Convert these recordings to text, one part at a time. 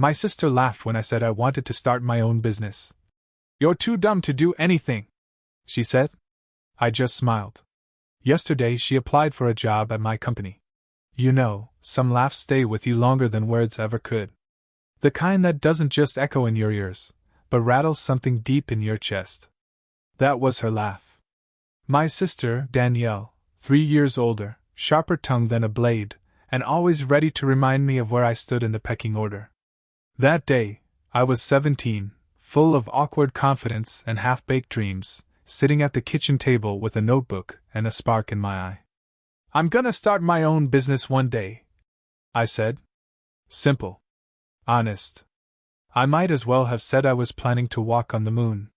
My sister laughed when I said I wanted to start my own business. "You're too dumb to do anything," she said. I just smiled. Yesterday she applied for a job at my company. You know, some laughs stay with you longer than words ever could. The kind that doesn't just echo in your ears, but rattles something deep in your chest. That was her laugh. My sister, Danielle, 3 years older, sharper tongued than a blade, and always ready to remind me of where I stood in the pecking order. That day, I was 17, full of awkward confidence and half-baked dreams, sitting at the kitchen table with a notebook and a spark in my eye. "I'm gonna start my own business one day," I said. Simple. Honest. I might as well have said I was planning to walk on the moon.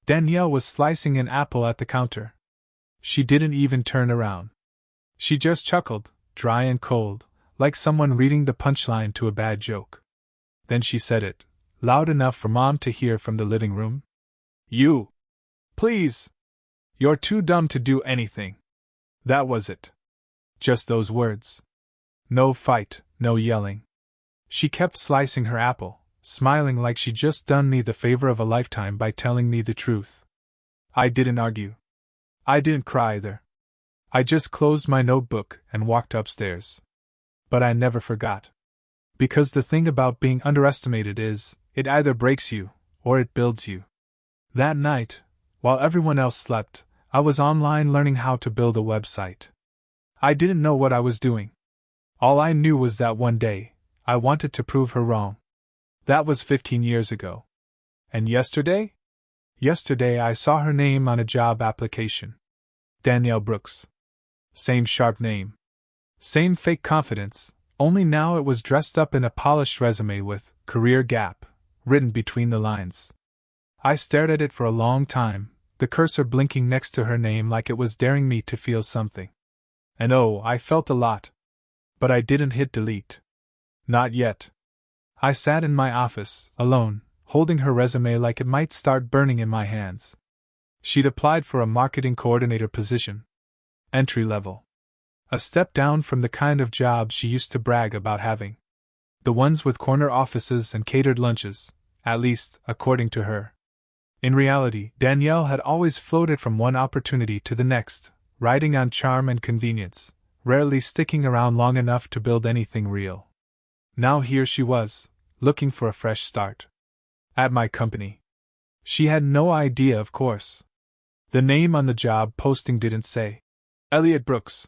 Danielle was slicing an apple at the counter. She didn't even turn around. She just chuckled, dry and cold, like someone reading the punchline to a bad joke. Then she said it, loud enough for Mom to hear from the living room. "You! Please! You're too dumb to do anything." That was it. Just those words. No fight, no yelling. She kept slicing her apple, smiling like she'd just done me the favor of a lifetime by telling me the truth. I didn't argue. I didn't cry either. I just closed my notebook and walked upstairs. But I never forgot. Because the thing about being underestimated is, it either breaks you, or it builds you. That night, while everyone else slept, I was online learning how to build a website. I didn't know what I was doing. All I knew was that one day, I wanted to prove her wrong. That was 15 years ago. And yesterday? Yesterday I saw her name on a job application. Danielle Brooks. Same sharp name. Same fake confidence, only now it was dressed up in a polished resume with "career gap" written between the lines. I stared at it for a long time, the cursor blinking next to her name like it was daring me to feel something. And oh, I felt a lot. But I didn't hit delete. Not yet. I sat in my office, alone, holding her resume like it might start burning in my hands. She'd applied for a marketing coordinator position. Entry level. A step down from the kind of jobs she used to brag about having. The ones with corner offices and catered lunches, at least, according to her. In reality, Danielle had always floated from one opportunity to the next, riding on charm and convenience, rarely sticking around long enough to build anything real. Now here she was, looking for a fresh start. At my company. She had no idea, of course. The name on the job posting didn't say Elliot Brooks.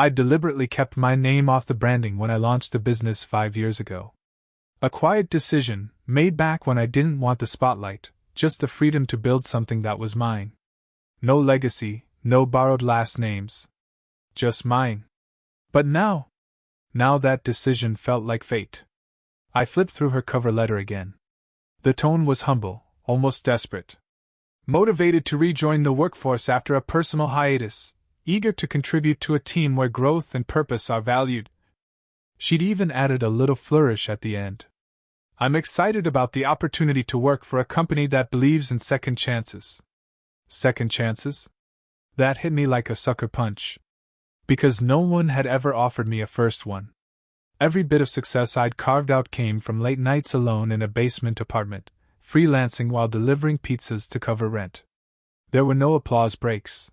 I deliberately kept my name off the branding when I launched the business 5 years ago. A quiet decision, made back when I didn't want the spotlight, just the freedom to build something that was mine. No legacy, no borrowed last names. Just mine. But now that decision felt like fate. I flipped through her cover letter again. The tone was humble, almost desperate. Motivated to rejoin the workforce after a personal hiatus, eager to contribute to a team where growth and purpose are valued. She'd even added a little flourish at the end. I'm excited about the opportunity to work for a company that believes in second chances. Second chances? That hit me like a sucker punch. Because no one had ever offered me a first one. Every bit of success I'd carved out came from late nights alone in a basement apartment, freelancing while delivering pizzas to cover rent. There were no applause breaks.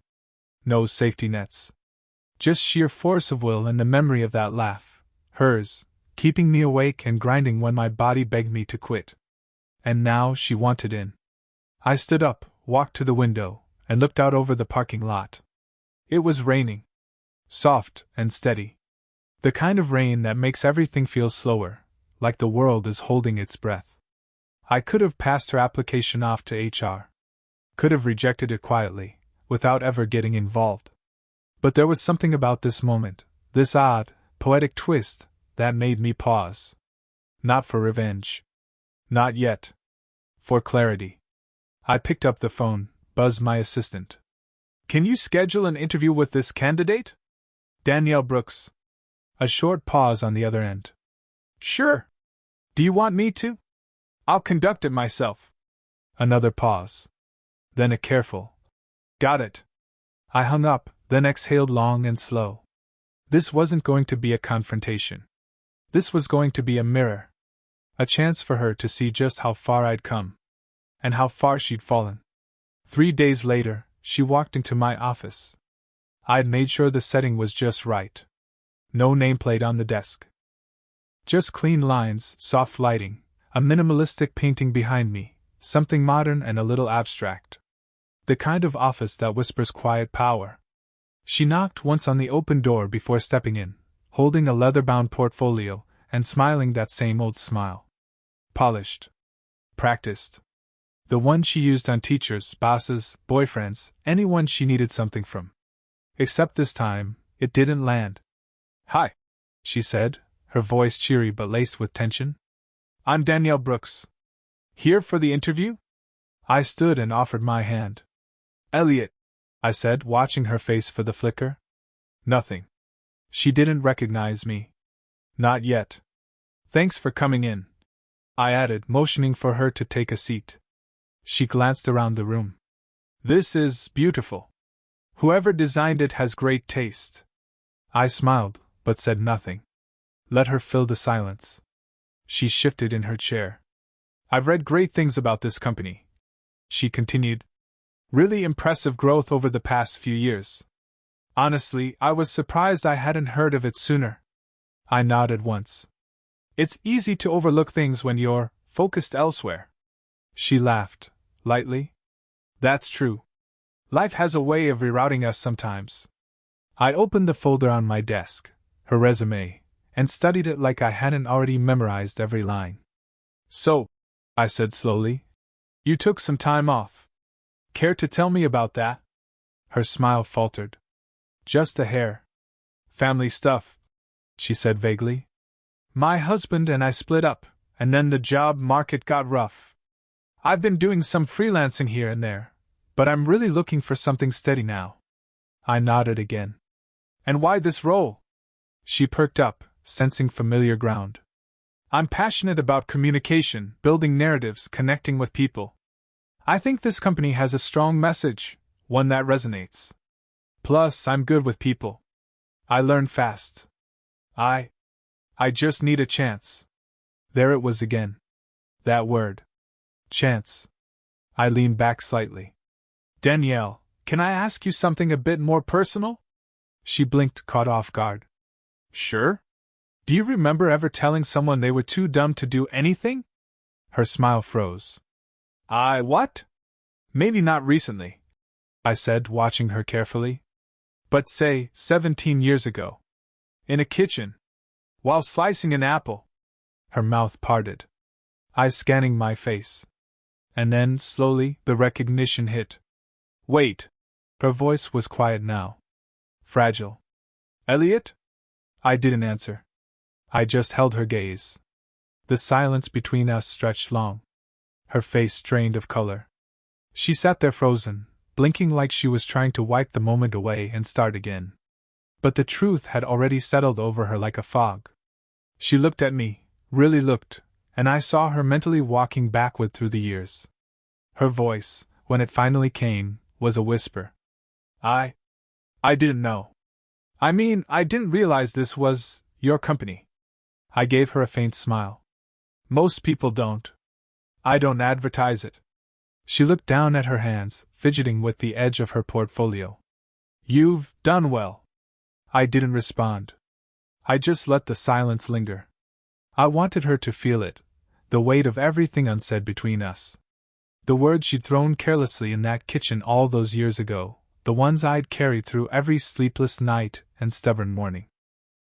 No safety nets. Just sheer force of will and the memory of that laugh, hers, keeping me awake and grinding when my body begged me to quit. And now she wanted in. I stood up, walked to the window, and looked out over the parking lot. It was raining. Soft and steady. The kind of rain that makes everything feel slower, like the world is holding its breath. I could have passed her application off to HR. Could have rejected it quietly, without ever getting involved. But there was something about this moment, this odd, poetic twist, that made me pause. Not for revenge. Not yet. For clarity. I picked up the phone, buzzed my assistant. "Can you schedule an interview with this candidate? Danielle Brooks." A short pause on the other end. "Sure. Do you want me to? I'll conduct it myself." Another pause. Then a careful, "Got it." I hung up, then exhaled long and slow. This wasn't going to be a confrontation. This was going to be a mirror. A chance for her to see just how far I'd come. And how far she'd fallen. 3 days later, she walked into my office. I'd made sure the setting was just right. No nameplate on the desk. Just clean lines, soft lighting, a minimalistic painting behind me, something modern and a little abstract. The kind of office that whispers quiet power. She knocked once on the open door before stepping in, holding a leather-bound portfolio, and smiling that same old smile. Polished. Practiced. The one she used on teachers, bosses, boyfriends, anyone she needed something from. Except this time, it didn't land. "Hi," she said, her voice cheery but laced with tension. "I'm Danielle Brooks. Here for the interview?" I stood and offered my hand. "Elliot," I said, watching her face for the flicker. Nothing. She didn't recognize me. Not yet. "Thanks for coming in," I added, motioning for her to take a seat. She glanced around the room. "This is beautiful. Whoever designed it has great taste." I smiled, but said nothing. Let her fill the silence. She shifted in her chair. "I've read great things about this company," she continued. "Really impressive growth over the past few years. Honestly, I was surprised I hadn't heard of it sooner." I nodded once. "It's easy to overlook things when you're focused elsewhere." She laughed, lightly. "That's true. Life has a way of rerouting us sometimes." I opened the folder on my desk, her resume, and studied it like I hadn't already memorized every line. "So," I said slowly, "you took some time off. Care to tell me about that?" Her smile faltered. "Just a hair. Family stuff," she said vaguely. "My husband and I split up, and then the job market got rough. I've been doing some freelancing here and there, but I'm really looking for something steady now." I nodded again. "And why this role?" She perked up, sensing familiar ground. "I'm passionate about communication, building narratives, connecting with people. I think this company has a strong message, one that resonates. Plus, I'm good with people. I learn fast. I just need a chance." There it was again. That word. Chance. I leaned back slightly. "Danielle, can I ask you something a bit more personal?" She blinked, caught off guard. "Sure. Do you remember ever telling someone they were too dumb to do anything?" Her smile froze. What? Maybe not recently," I said, watching her carefully. "But say, 17 years ago. In a kitchen. While slicing an apple." Her mouth parted. Eyes scanning my face. And then, slowly, the recognition hit. "Wait." Her voice was quiet now. Fragile. "Elliot?" I didn't answer. I just held her gaze. The silence between us stretched long. Her face drained of color. She sat there frozen, blinking like she was trying to wipe the moment away and start again. But the truth had already settled over her like a fog. She looked at me, really looked, and I saw her mentally walking backward through the years. Her voice, when it finally came, was a whisper. I didn't know. I mean, I didn't realize this was your company." I gave her a faint smile. "Most people don't. I don't advertise it." She looked down at her hands, fidgeting with the edge of her portfolio. "You've done well." I didn't respond. I just let the silence linger. I wanted her to feel it, the weight of everything unsaid between us. The words she'd thrown carelessly in that kitchen all those years ago, the ones I'd carried through every sleepless night and stubborn morning.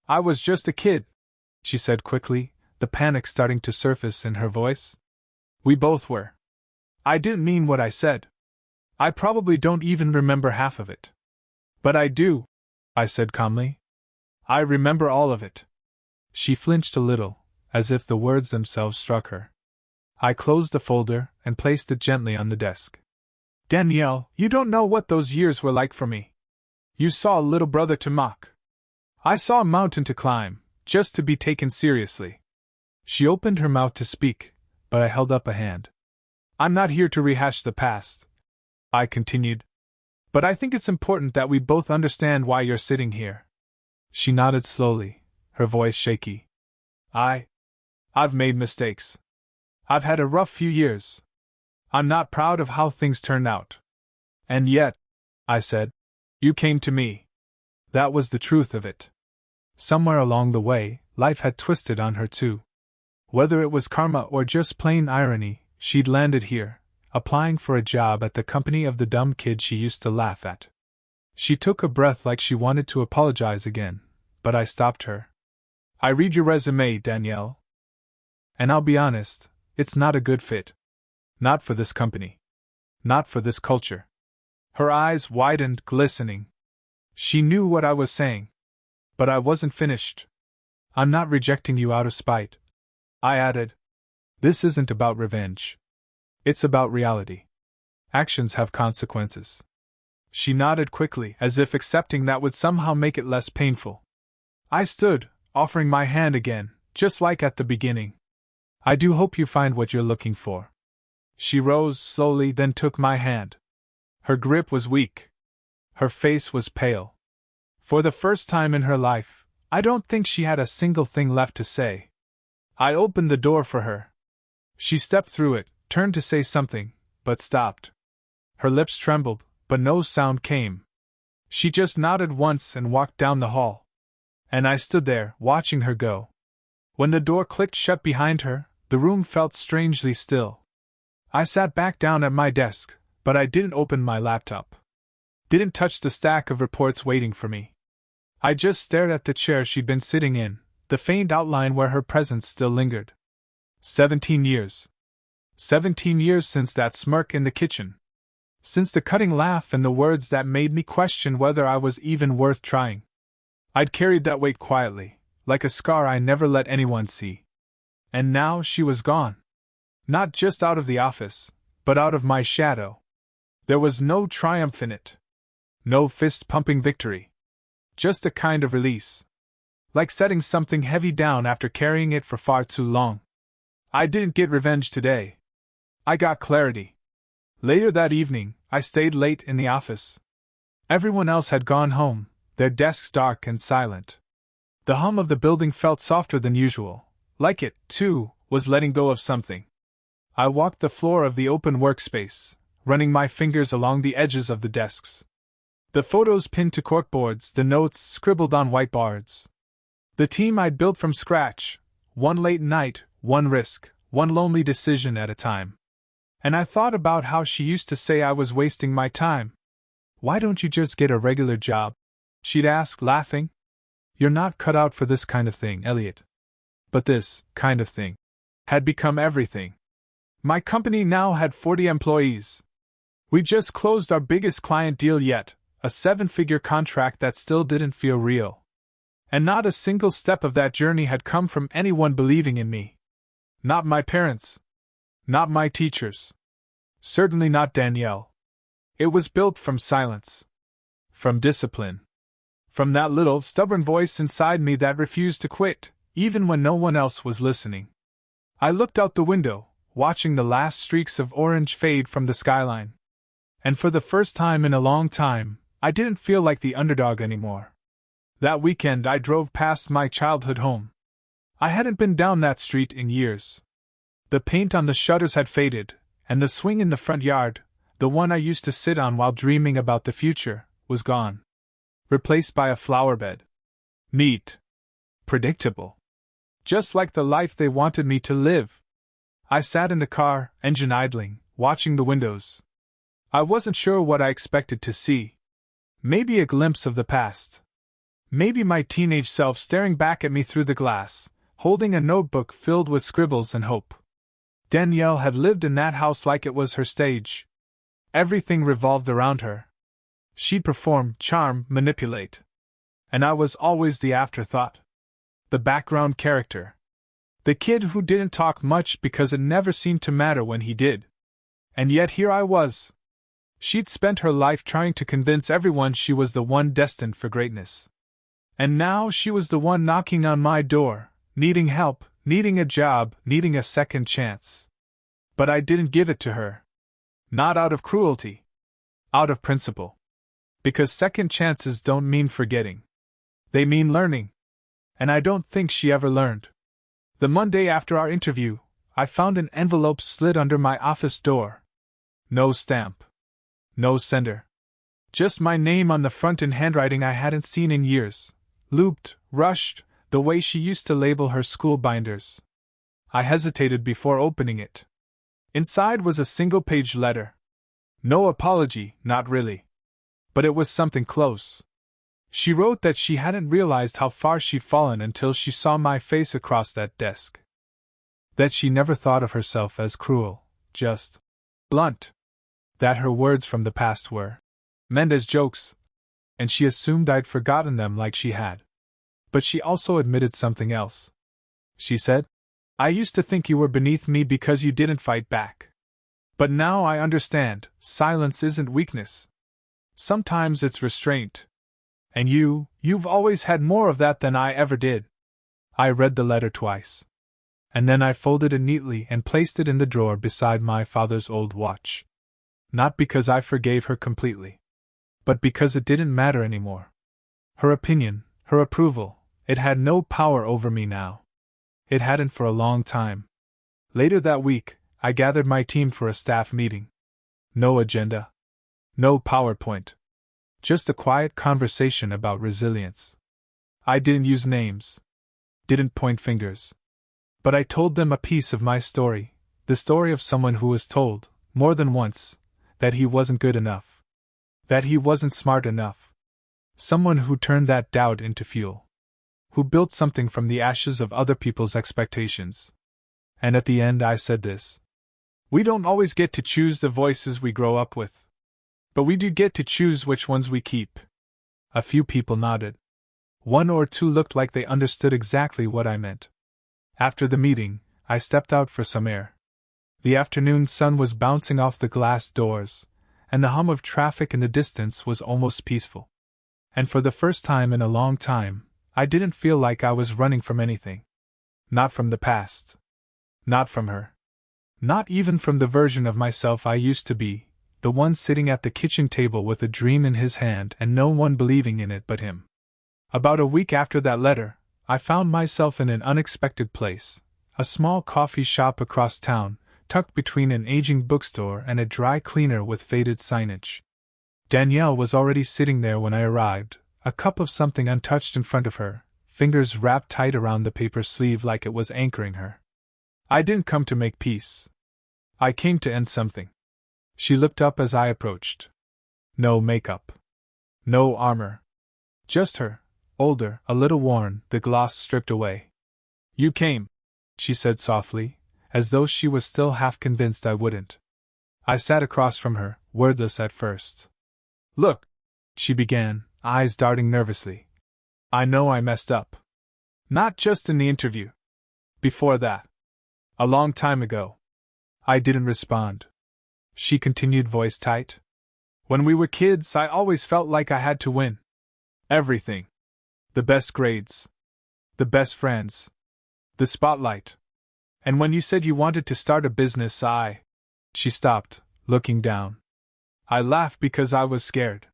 "I was just a kid," she said quickly, the panic starting to surface in her voice. "We both were. I didn't mean what I said. I probably don't even remember half of it. But I do," I said calmly. "I remember all of it." She flinched a little, as if the words themselves struck her. I closed the folder and placed it gently on the desk. "Danielle, you don't know what those years were like for me. You saw a little brother to mock. I saw a mountain to climb, just to be taken seriously." She opened her mouth to speak, but I held up a hand. "I'm not here to rehash the past," I continued. "But I think it's important that we both understand why you're sitting here." She nodded slowly, her voice shaky. I I've made mistakes. I've had a rough few years. I'm not proud of how things turned out. And yet, I said, you came to me. That was the truth of it. Somewhere along the way, life had twisted on her too. Whether it was karma or just plain irony, she'd landed here, applying for a job at the company of the dumb kid she used to laugh at. She took a breath like she wanted to apologize again, but I stopped her. I read your resume, Danielle. And I'll be honest, it's not a good fit. Not for this company. Not for this culture. Her eyes widened, glistening. She knew what I was saying. But I wasn't finished. I'm not rejecting you out of spite. I added. This isn't about revenge. It's about reality. Actions have consequences. She nodded quickly, as if accepting that would somehow make it less painful. I stood, offering my hand again, just like at the beginning. I do hope you find what you're looking for. She rose slowly, then took my hand. Her grip was weak. Her face was pale. For the first time in her life, I don't think she had a single thing left to say. I opened the door for her. She stepped through it, turned to say something, but stopped. Her lips trembled, but no sound came. She just nodded once and walked down the hall. And I stood there, watching her go. When the door clicked shut behind her, the room felt strangely still. I sat back down at my desk, but I didn't open my laptop. Didn't touch the stack of reports waiting for me. I just stared at the chair she'd been sitting in, the faint outline where her presence still lingered. 17 years. 17 years since that smirk in the kitchen. Since the cutting laugh and the words that made me question whether I was even worth trying. I'd carried that weight quietly, like a scar I never let anyone see. And now she was gone. Not just out of the office, but out of my shadow. There was no triumph in it. No fist-pumping victory. Just a kind of release. Like setting something heavy down after carrying it for far too long. I didn't get revenge today. I got clarity. Later that evening, I stayed late in the office. Everyone else had gone home, their desks dark and silent. The hum of the building felt softer than usual, like it, too, was letting go of something. I walked the floor of the open workspace, running my fingers along the edges of the desks. The photos pinned to corkboards, the notes scribbled on whiteboards. The team I'd built from scratch, one late night, one risk, one lonely decision at a time. And I thought about how she used to say I was wasting my time. Why don't you just get a regular job? She'd ask, laughing. You're not cut out for this kind of thing, Elliot. But this kind of thing had become everything. My company now had 40 employees. We just closed our biggest client deal yet, a 7-figure contract that still didn't feel real. And not a single step of that journey had come from anyone believing in me. Not my parents. Not my teachers. Certainly not Danielle. It was built from silence. From discipline. From that little, stubborn voice inside me that refused to quit, even when no one else was listening. I looked out the window, watching the last streaks of orange fade from the skyline. And for the first time in a long time, I didn't feel like the underdog anymore. That weekend I drove past my childhood home. I hadn't been down that street in years. The paint on the shutters had faded, and the swing in the front yard, the one I used to sit on while dreaming about the future, was gone. Replaced by a flower bed. Neat. Predictable. Just like the life they wanted me to live. I sat in the car, engine idling, watching the windows. I wasn't sure what I expected to see. Maybe a glimpse of the past. Maybe my teenage self staring back at me through the glass, holding a notebook filled with scribbles and hope. Danielle had lived in that house like it was her stage. Everything revolved around her. She'd perform, charm, manipulate. And I was always the afterthought. The background character. The kid who didn't talk much because it never seemed to matter when he did. And yet here I was. She'd spent her life trying to convince everyone she was the one destined for greatness. And now she was the one knocking on my door, needing help, needing a job, needing a second chance. But I didn't give it to her. Not out of cruelty. Out of principle. Because second chances don't mean forgetting. They mean learning. And I don't think she ever learned. The Monday after our interview, I found an envelope slid under my office door. No stamp. No sender. Just my name on the front in handwriting I hadn't seen in years. Looped, rushed, the way she used to label her school binders. I hesitated before opening it. Inside was a single-page letter. No apology, not really. But it was something close. She wrote that she hadn't realized how far she'd fallen until she saw my face across that desk. That she never thought of herself as cruel, just blunt. That her words from the past were meant as jokes, and she assumed I'd forgotten them like she had. But she also admitted something else. She said, "I used to think you were beneath me because you didn't fight back. But now I understand, silence isn't weakness. Sometimes it's restraint. And you've always had more of that than I ever did." I read the letter twice. And then I folded it neatly and placed it in the drawer beside my father's old watch. Not because I forgave her completely, but because it didn't matter anymore. Her opinion, her approval, it had no power over me now. It hadn't for a long time. Later that week, I gathered my team for a staff meeting. No agenda. No PowerPoint. Just a quiet conversation about resilience. I didn't use names. Didn't point fingers. But I told them a piece of my story, the story of someone who was told, more than once, that he wasn't good enough. That he wasn't smart enough. Someone who turned that doubt into fuel. Who built something from the ashes of other people's expectations. And at the end I said this. We don't always get to choose the voices we grow up with. But we do get to choose which ones we keep. A few people nodded. One or two looked like they understood exactly what I meant. After the meeting, I stepped out for some air. The afternoon sun was bouncing off the glass doors, and the hum of traffic in the distance was almost peaceful. And for the first time in a long time, I didn't feel like I was running from anything. Not from the past. Not from her. Not even from the version of myself I used to be, the one sitting at the kitchen table with a dream in his hand and no one believing in it but him. About a week after that letter, I found myself in an unexpected place, a small coffee shop across town, tucked between an aging bookstore and a dry cleaner with faded signage. Danielle was already sitting there when I arrived, a cup of something untouched in front of her, fingers wrapped tight around the paper sleeve like it was anchoring her. I didn't come to make peace. I came to end something. She looked up as I approached. No makeup. No armor. Just her, older, a little worn, the gloss stripped away. "You came," she said softly, as though she was still half convinced I wouldn't. I sat across from her, wordless at first. "Look," she began, eyes darting nervously. "I know I messed up. Not just in the interview. Before that. A long time ago." I didn't respond. She continued, voice tight. "When we were kids, I always felt like I had to win. Everything. The best grades. The best friends. The spotlight. And when you said you wanted to start a business, She stopped, looking down. "I laughed because I was scared.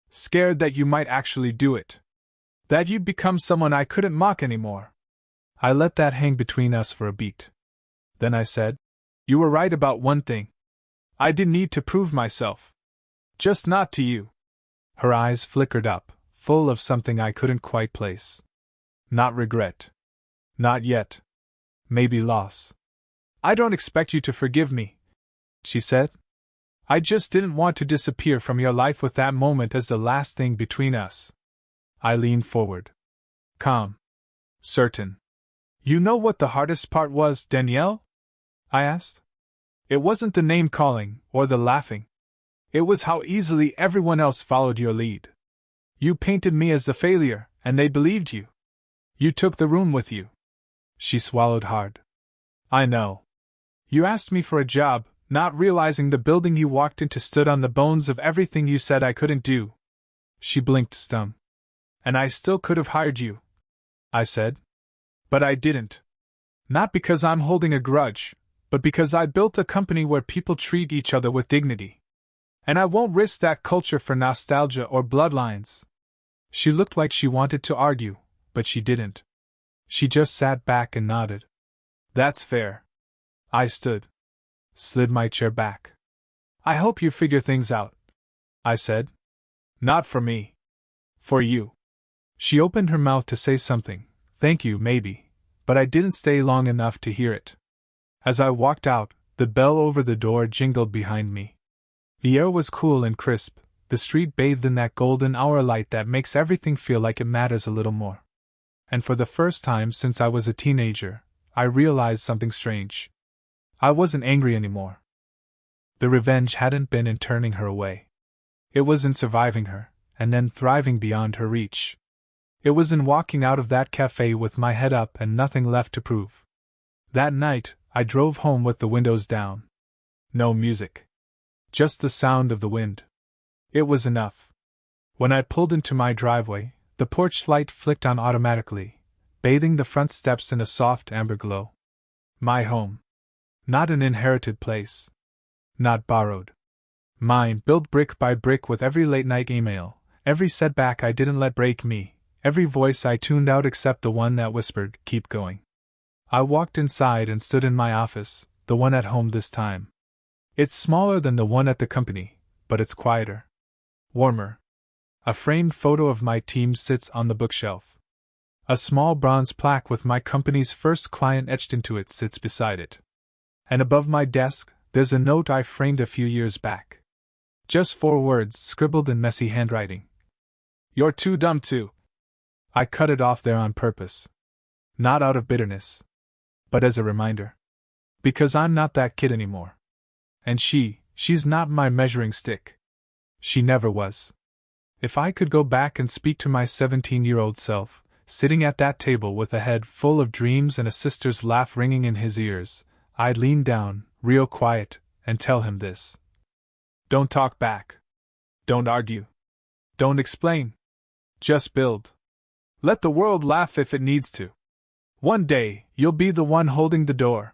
Scared that you might actually do it. That you'd become someone I couldn't mock anymore." I let that hang between us for a beat. Then I said, "You were right about one thing. I didn't need to prove myself. Just not to you." Her eyes flickered up, full of something I couldn't quite place. "Not regret. Not yet. Maybe loss. I don't expect you to forgive me," she said. "I just didn't want to disappear from your life with that moment as the last thing between us." I leaned forward. Calm. Certain. "You know what the hardest part was, Danielle?" I asked. "It wasn't the name-calling, or the laughing. It was how easily everyone else followed your lead. You painted me as the failure, and they believed you. You took the room with you." She swallowed hard. "I know. You asked me for a job, not realizing the building you walked into stood on the bones of everything you said I couldn't do." She blinked, stung. "And I still could have hired you," I said. "But I didn't. Not because I'm holding a grudge, but because I built a company where people treat each other with dignity. And I won't risk that culture for nostalgia or bloodlines." She looked like she wanted to argue, but she didn't. She just sat back and nodded. That's fair. I stood. Slid my chair back. I hope you figure things out, I said. Not for me. For you. She opened her mouth to say something, thank you, maybe, but I didn't stay long enough to hear it. As I walked out, the bell over the door jingled behind me. The air was cool and crisp, the street bathed in that golden hour light that makes everything feel like it matters a little more. And for the first time since I was a teenager, I realized something strange. I wasn't angry anymore. The revenge hadn't been in turning her away. It was in surviving her, and then thriving beyond her reach. It was in walking out of that cafe with my head up and nothing left to prove. That night, I drove home with the windows down. No music. Just the sound of the wind. It was enough. When I pulled into my driveway, the porch light flicked on automatically, bathing the front steps in a soft amber glow. My home. Not an inherited place. Not borrowed. Mine, built brick by brick with every late-night email, every setback I didn't let break me, every voice I tuned out except the one that whispered, keep going. I walked inside and stood in my office, the one at home this time. It's smaller than the one at the company, but it's quieter. Warmer. A framed photo of my team sits on the bookshelf. A small bronze plaque with my company's first client etched into it sits beside it. And above my desk, there's a note I framed a few years back. Just 4 words scribbled in messy handwriting. You're too dumb to. I cut it off there on purpose. Not out of bitterness. But as a reminder. Because I'm not that kid anymore. And she's not my measuring stick. She never was. If I could go back and speak to my 17-year-old self, sitting at that table with a head full of dreams and a sister's laugh ringing in his ears, I'd lean down, real quiet, and tell him this. Don't talk back. Don't argue. Don't explain. Just build. Let the world laugh if it needs to. One day, you'll be the one holding the door.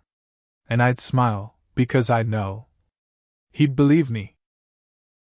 And I'd smile, because I know. He'd believe me.